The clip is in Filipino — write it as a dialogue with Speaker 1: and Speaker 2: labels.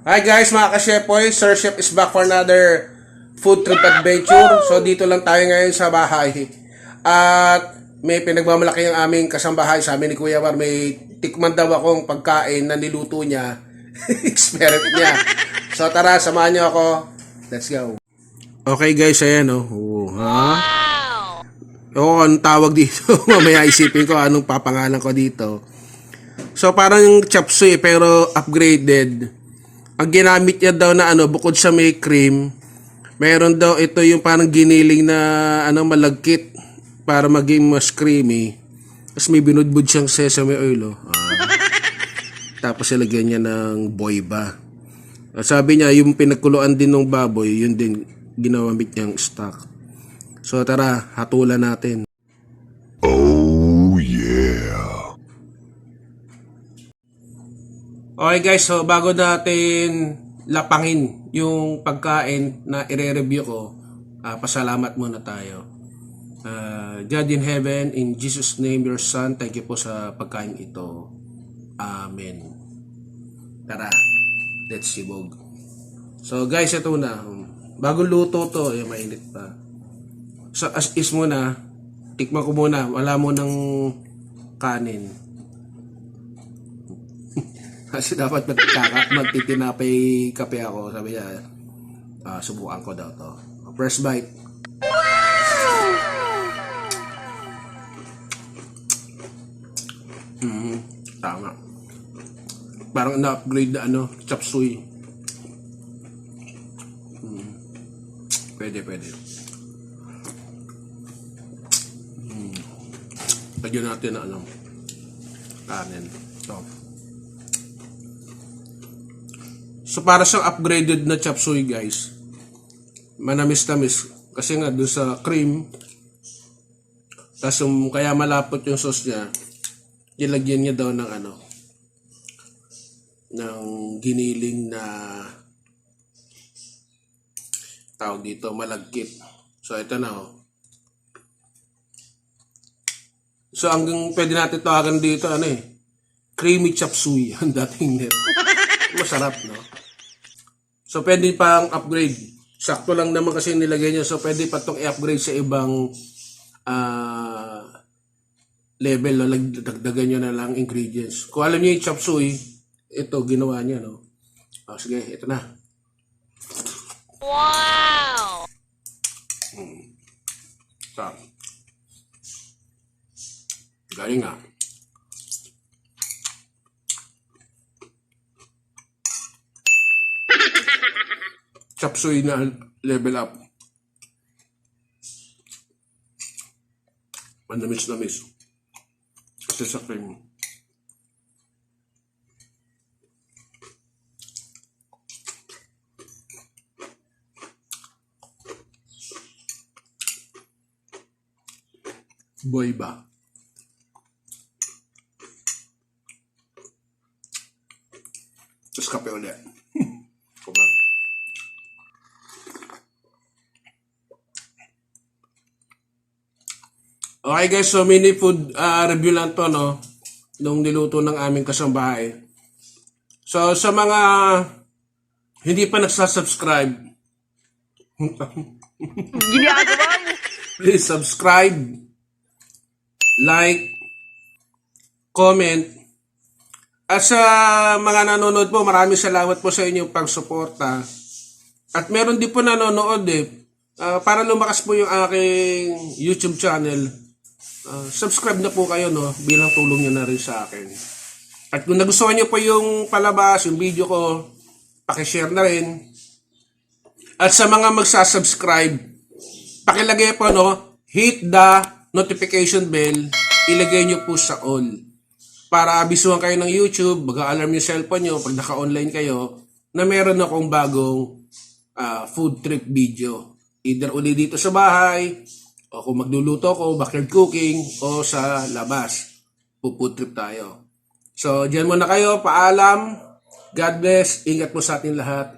Speaker 1: Hi guys, mga ka-Shepoy, Sir Chef is back for another food trip adventure. So dito lang tayo ngayon sa bahay. At may pinagmamalaki ang aming kasambahay. Sabi ni Kuya War, may tikman daw akong pagkain na niluto niya. Experiment niya. So tara, samahan niyo ako. Let's go. Okay guys, ayan oh. Oo, anong tawag dito? Mamaya isipin ko anong papangalan ko dito. So parang chop suey pero upgraded. Ang ginamit niya daw na bukod sa may cream, meron daw ito yung parang giniling na malagkit para maging mas creamy. Tapos may binudbud siyang sesame oil. Tapos ilagyan niya ng boyba. Sabi niya yung pinagkuluan din ng baboy, yun din ginamit niyang stock. So tara, hatulan natin.
Speaker 2: Oh yeah.
Speaker 1: Okay guys, so bago natin lapangin yung pagkain na ire-review ko, pasalamat muna tayo. God in heaven, in Jesus' name, your son, thank you po sa pagkain ito. Amen. Tara, let's sibog. So guys, ito na. Bagong luto to, mainit pa. So as is muna, tikman ko muna, wala mo ng kanin. Kasi dapat magtitinapay kape ako. Sabi niya, subukan ko daw to. First bite. Tama. Parang na-upgrade na chop suey. Pwede. Lagyan natin na kanin. So para siyang upgraded na chop suey guys. Manamis-tamis kasi nga doon sa cream. Tapos kaya malapot yung sauce niya. Ilagyan niya daw ng ng giniling na tawag dito, malagkit. So ito na So ang pwede natin tawagan dito creamy chop suey ang dating nito. Masarap, no? So, pwede pang upgrade. Sakto lang naman kasi nilagay niya. So, pwede pa itong i-upgrade sa ibang level. No? Dagdagan nyo na lang ingredients. Kung alam niyo yung chop suey, ito, ginawa niya, no? Sige, ito na.
Speaker 3: Wow!
Speaker 1: So, galing nga. Chop suey na level up. Manamis-namis. Kasi sa cream. Boyba. Tapos kape ulit. Okay guys, so mini food review lang to, no? Nung niluto ng aming kasambahay. So sa mga hindi pa nagsasubscribe,
Speaker 3: Ginagawa mo!
Speaker 1: please subscribe, like, comment. At sa mga nanonood po, maraming salamat po sa inyong pagsuporta. At meron din po nanonood para lumakas po yung aking YouTube channel. Subscribe na po kayo, no? Bilang tulong nyo na rin sa akin. At kung nagustuhan nyo po yung palabas, yung video ko, pakishare na rin. At sa mga magsasubscribe, pakilagay po, hit the notification bell, ilagay nyo po sa all. Para abisuhan kayo ng YouTube, mag-alarm yung cellphone nyo pag naka-online kayo, na meron akong bagong food trip video. Either uli dito sa bahay, o kung magluluto ko, backyard cooking, o sa labas. Food trip tayo. So, dyan muna kayo. Paalam. God bless. Ingat po sa ating lahat.